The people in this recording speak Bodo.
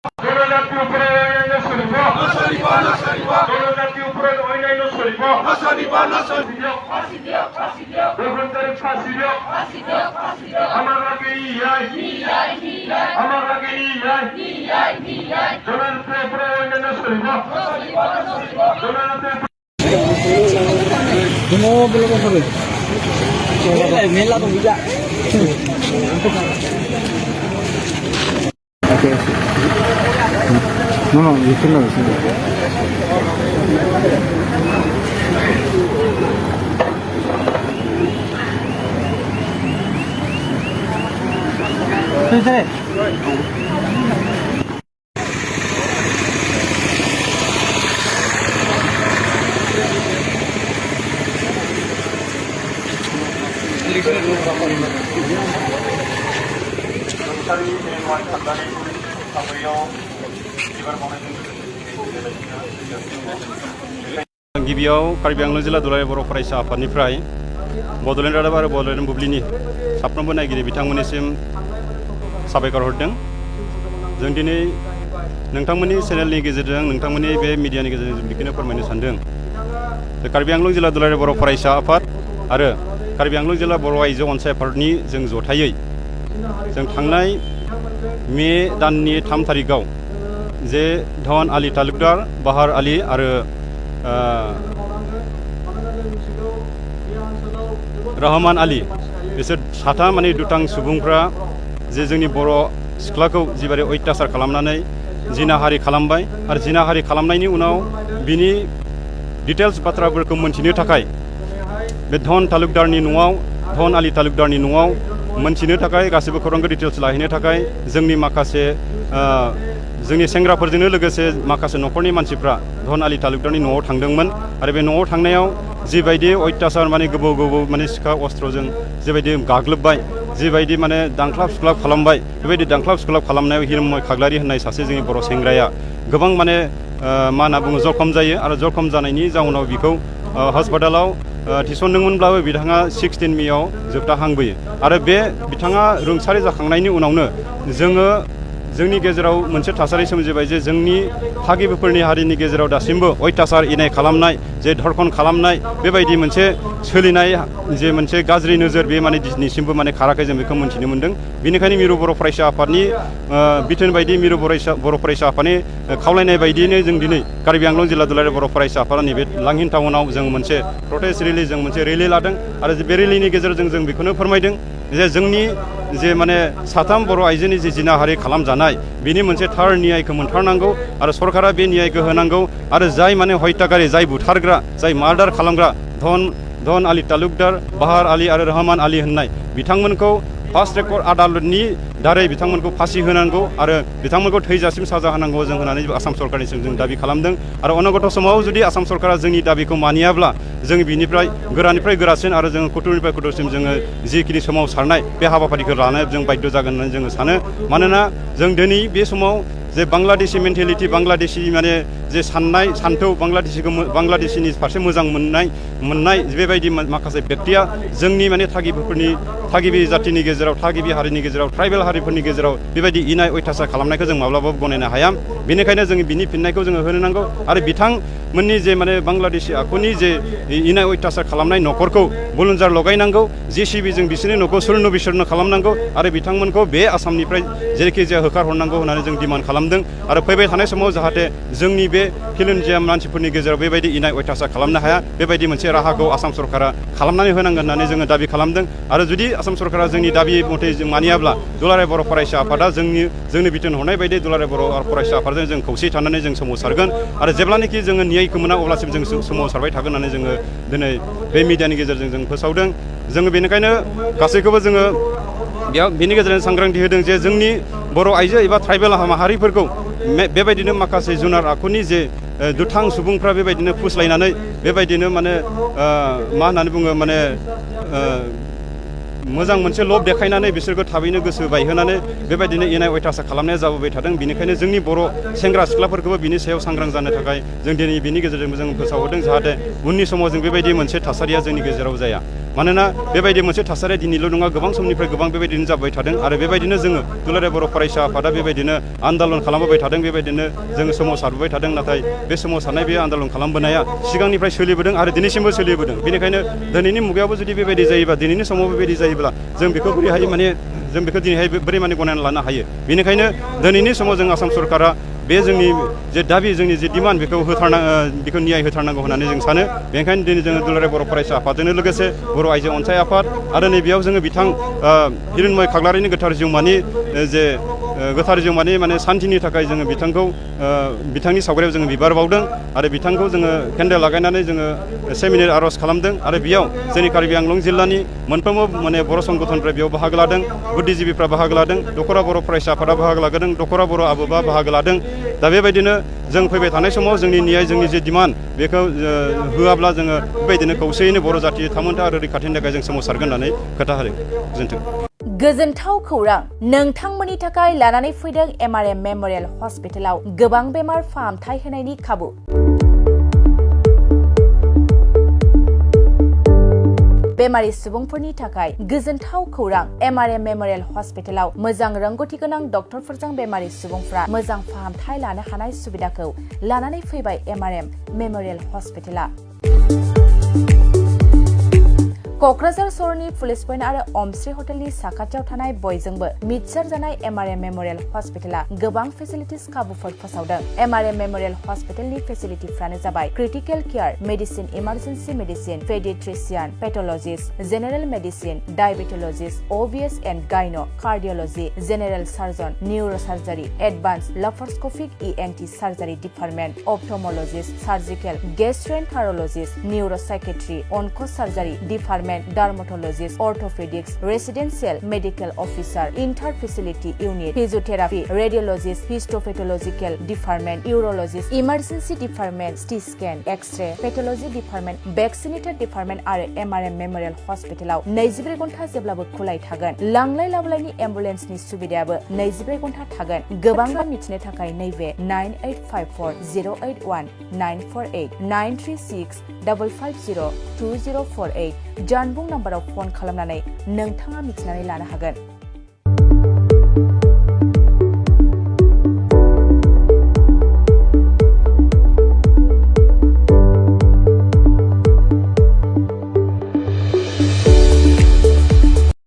জনজাতি উপরে অন্যান্য সরিব জনজাতি উপরে অন্যান্য সরিব গণতন্ত্রের ফাঁসি দিও আমার আগে আমার আগে জনজাতি উপরে অন্যান্য সরিব জনজাতি No, belum sampai. Mela tu juga. Okay. No, itu no. Sini. गिबियाव कार्बि आंलं जिल्ला दुलाराय बर' फरायसा आफादनिफ्राय बड'लेण्ड रादाब आरो बड'लेण्ड बुब्लिनि साफ्रोमबो नायगिरि बिथांमोननिसिम साबायखर हरदों। जों दिनै नोंथांमोननि चेनेलनि गेजेरजों नोंथांमोननि बे मिडियानि गेजेरजों जों बेखौनो फोरमायनो सानदों। कार्बि आंलं जिल्ला दुलाराय बर' फरायसा आफाद आरो कार्बि आंलं जिल्ला बर' आइजो अनसाय आफादनि जों जथायै जों थांनाय मे दाननि 3 तारिखआव जे धन आली तालुकदार बाहार आली आरो रहमान आली बिसोर साथाम माने दुथां सुबुंफ्रा जे जोंनि बर' सिख्लाखौ जिबायदि अत्याचार खालामनानै जिनाहारि खालामबाय आरो जिनाहारि खालामनायनि उनाव बिनि डिटेल्स बाथ्राफोरखौ मोनथिनो थाखाय बे धन तालुकदारनि न'आव धन आली तालुकदारनि न'आव मोनथिनो थाखाय गासिबो खौरांखौ डिटेल्स लाहैनो थाखाय जोंनि माखासे जोंनि सेंग्राफोरजोंनो लोगोसे माखासे न'खरनि मानसिफ्रा धन आली तालुकदारनि न'आव थांदोंमोन आरो बे न'आव थांनायाव जिबायदि अत्याचार माने गोबौ माने सिखा अस्त्रजों जिबायदि गाग्लोबबाय जिबायदि माने दांख्लाब सुख्लाब खालामबाय बेबायदि दांख्लाब सुख्लाब खालामनायाव हिरमय खाग्लारि होननाय सासे जोंनि बर' सेंग्राया गोबां माने मा होनना बुङो जखम जायो आरो जखम जानायनि जाउनाव बिखौ हस्पिटालाव थिसनदोंमोनब्लाबो बिथाङा 16 मेआव जोबथाहांबोयो आरो बे बिथाङा रुंसारि जाखांनायनि उनावनो जोंनि गेजेराव मोनसे थासारि सोमजिबाय जे जोंनि थागिबिफोरनि हारिनि गेजेराव दासिमबो अत्याचार इनाय खालामनाय जे धर्खन खालामनाय बेबायदि मोनसे सोलिनाय जे मोनसे गाज्रि नोजोर बे माने दिनैसिमबो माने खाराखै जों बेखौ मोनथिनो मोनदों। बेनिखायनो मिरु बर' फरायसा आफादनि बिथोन बायदि मिरु बर' फरायसा आफादनि खावलायनाय बायदियैनो जों दिनै कार्बि आंलं जिल्ला दुलाराय बर' फरायसा आफादनि बे लांहिन टाउनाव जों मोनसे प्रटेस्ट रेलि जों मोनसे रेलि लादों आरो बे रेलिनि गेजेरजों जों बेखौनो फोरमायदों जे जोंनि जे माने साथाम बर' आइजोनि जे जिनाहारि खालामजानाय बिनि मोनसे थार न्यायखौ मोनथारनांगौ आरो सरकारा बे न्यायखौ होनांगौ आरो जाय माने हत्याकारि जाय बुथारग्रा जाय मार्डार खालामग्रा धन आली तालुकदार बाहार आली आरो रहमान आली होननाय बिथांमोनखौ फार्स्ट रेकर्ड आदालतनि दारै बिथांमोनखौ फासि होनांगौ आरो बिथांमोनखौ थैजासिम साजा होनांगौ जों होननानै आसाम सरकारनिसिम जों दाबि खालामदों आरो अनगत समाव जुदि आसाम सरकारा जोंनि दाबिखौ मानियाब्ला जों बिनिफ्राय गोरानिफ्राय गोरासिन आरो जों कटुरनिफ्राय कटुरसिम जोङो जिखिनि सोमावसारनाय बे हाबाफारिखौ लानो जों बाध्य जागोन होननानै जोङो सानो। मानोना जों दिनै बे समाव जे बांलादेशि मेन्टेलिटि बांलादेशि माने जे साननाय सान्थौ बांलादेशिनि फारसे मोजां मोननाय बेबायदि माखासे बेक्तिया जोंनि माने थागिबि जातिनि गेजेराव थागिबि हारिनि गेजेराव ट्राइबेल हारिफोरनि गेजेराव बेबायदि इनाय अत्याचार खालामनायखौ जों माब्लाबाबो गनायनो हाया। बेनिखायनो जों बिनि फिननायखौ जोङो होनो नांगौ आरो बिथांमोननि जे माने बांलादेशि आखुनि जे इनाय अत्याचार खालामनाय न'खरखौ बुलुनजार लगायनांगौ JCB जों बिसोरनि न'खौ सुरन बिसोरनो खालामनांगौ आरो बिथांमोनखौ बे आसामनिफ्राय जेरैखि जाया होखारहरनांगौ होननानै जों डिमान्ड खालामदों आरो फैबाय थानाय समाव जाहाथे जोंनि बे खिलुनजिया मानसिफोरनि गेजेराव बेबायदि इनाय अत्याचार खालामनो हाया बेबायदि मोनसे राहाखौ आसाम सरकारा खालामनानै होनांगोन होननानै जोङो दाबि खालामदों आरो जुदि आसाम सरकारा जोंनि दाबि मथे जों मानियाब्ला दुलाराय बर' फरायसा आफादा जोंनो बिथोन हरनाय बायदि दुलाराय बर' फरायसा आफादजों जों खौसे थानानै जों सोमावसारगोन आरो जेब्लानाखि जोङो न्यायखौ मोना अब्लासिम जों सोमावसारबाय थागोन होननानै जोङो दिनै बे मिडियानि गेजेरजों जों फोसावदों। जोङो बेनिखायनो गासैखौबो जोङो बेनि गेजेरजों सांग्रांथि होदों जे जोंनि बर' आइजो एबा ट्राइबेल माहारिफोरखौ बेबायदिनो माखासे जुनार आखुनि जे दुथां सुबुंफ्रा बेबायदिनो फुस्लायनानै बेबायदिनो माने मा होननानै बुङो माने मोजां मोनसे लब देखायनानै बिसोरखौ थाबैनो गोसो बायहोनानै बेबायदिनो इनाय अयथासार खालामनाया जाबोबाय थादों। बेनिखायनो जोंनि बर' सेंग्रा सिख्लाफोरखौबो बिनि सायाव सांग्रां जानो थाखाय जों दिनै बिनि गेजेरजों जों फोसावहरदों जाहाथे उननि समाव जों बेबायदि मोनसे थासारिया जोंनि गेजेराव जाया। मानोना बेबायदि मोनसे थासारिया दिनैल' नङा गोबां समनिफ्राय गोबां बेबायदिनो जाबाय थादों आरो बेबायदिनो जोङो दुलाराय बर' फरायसा आफादा बेबायदिनो आन्दालन खालामबोबाय थादों बेबायदिनो जोङो सोमावसारबोबाय थादों नाथाय बे सोमावसारनाय बे आन्दालन खालामबोनाया सिगांनिफ्राय सोलिबोदों आरो दिनैसिमबो सोलिबोदों बेनिखायनो दिनैनि मुगायावबो जुदि बेबायदि जायोबा दिनैनि समाव बेबायदि जायोब्ला जों बेखौ बोरैहाय माने जों बेखौ दिनैहाय बोरै माने गनायना लानो हायो बेनिखायनो दिनैनि समाव जों आसाम सरकारा बे जोंनि जे दाबि जोंनि जे डिमान्ड बेखौ बेखौ न्याय होथारनांगौ होननानै जों सानो बेनिखायनो दिनै जोङो दुलाराय बर' फरायसा आफादजोंनो लोगोसे बर' आइजो अनसाय आफाद आरो नैबेयाव जोङो बिथां हिरण्मय खाख्लारिनि गोथार जिउमानि जे गोथार जिउमानि माने सान्थिनि थाखाय जोङो बिथांखौ बिथांनि सावगारियाव जोङो बिबार बावदों आरो बिथांखौ जोङो केन्डेल लागायनानै जोङो 1 मिनिट आर'ज खालामदों आरो बेयाव जोंनि कार्बि आंलं जिल्लानि मोनफ्रोमबो माने बर' संगठनफ्रा बेयाव बाहागो लादों बुद्धिजिबिफ्रा बाहागो लादों दख'रा बर' फरायसा आफादा बाहागो लादों दख'रा बर' आबोबा बाहागो लादों दा बेबायदिनो जों फैबाय थानाय समाव जोंनि न्याय जोंनि जे डिमान्ड बेखौ होआब्ला जोङो बेबायदिनो खौसेयैनो बर' जाथि थामोनथा आरो रैखाथिनि थाखाय जों सोमावसारगोन होननानै खोथा होदों गोजोन्थों। गोजोनथाव खौरां नोंथांमोननि थाखाय लानानै फैदों MRM मेम'रियेल हस्पिटालाव गोबां बेमार फाहामथाय होनायनि खाबु। बेमारि सुबुंफोरनि थाखाय गोजोनथाव खौरां MRM मेम'रियेल हस्पिटालाव मोजां रोंगौथि गोनां डक्टरफोरजों बेमारि सुबुंफ्रा मोजां फाहामथाय लानो हानाय सुबिदाखौ लानानै फैबाय MRM मेम'रियेल हस्पिटाला। क'क्राझार सहरनि पुलिस पइन्ट आरो अमश्री हटेलनि साखाथियाव थानाय बयजोंबो मिथिसार जानाय MRM मेम'रियेल हस्पिटाला गोबां फेसिलिटिस खाबुफोर फोसावदों। MRM मेम'रियेल हस्पिटालनि फेसिलिटिफ्रानो जाबाय critical care, medicine, emergency medicine, paediatrician, pathologist, general medicine, diabetologist, OBS and gyno, cardiology, general surgeon, neurosurgery, advanced laparoscopic ENT surgery department, ophthalmologist, surgical, gastroenterologist, neuropsychiatry, onco surgery department, dermatologist, orthopaedics, residential medical officer, inter facility unit, physiotherapy, radiologist, histopathological department, urologist, emergency department, CT scan, x-ray, pathology department, vaccinator department आरो MRM मेमोरियल हस्पिटालाव 24 घन्टा जेब्लाबो खुलाय थागोन। लांलाय लाबोलायनि एम्बुलेन्सनि सुबिदायाबो 24 घन्टा थागोन। गोबां मिथिनो थाखाय नैबे 9854081948 936550204 जानबुं नाम्बाराव फन खालामनानै नोंथाङा मिथिनानै लानो हागोन।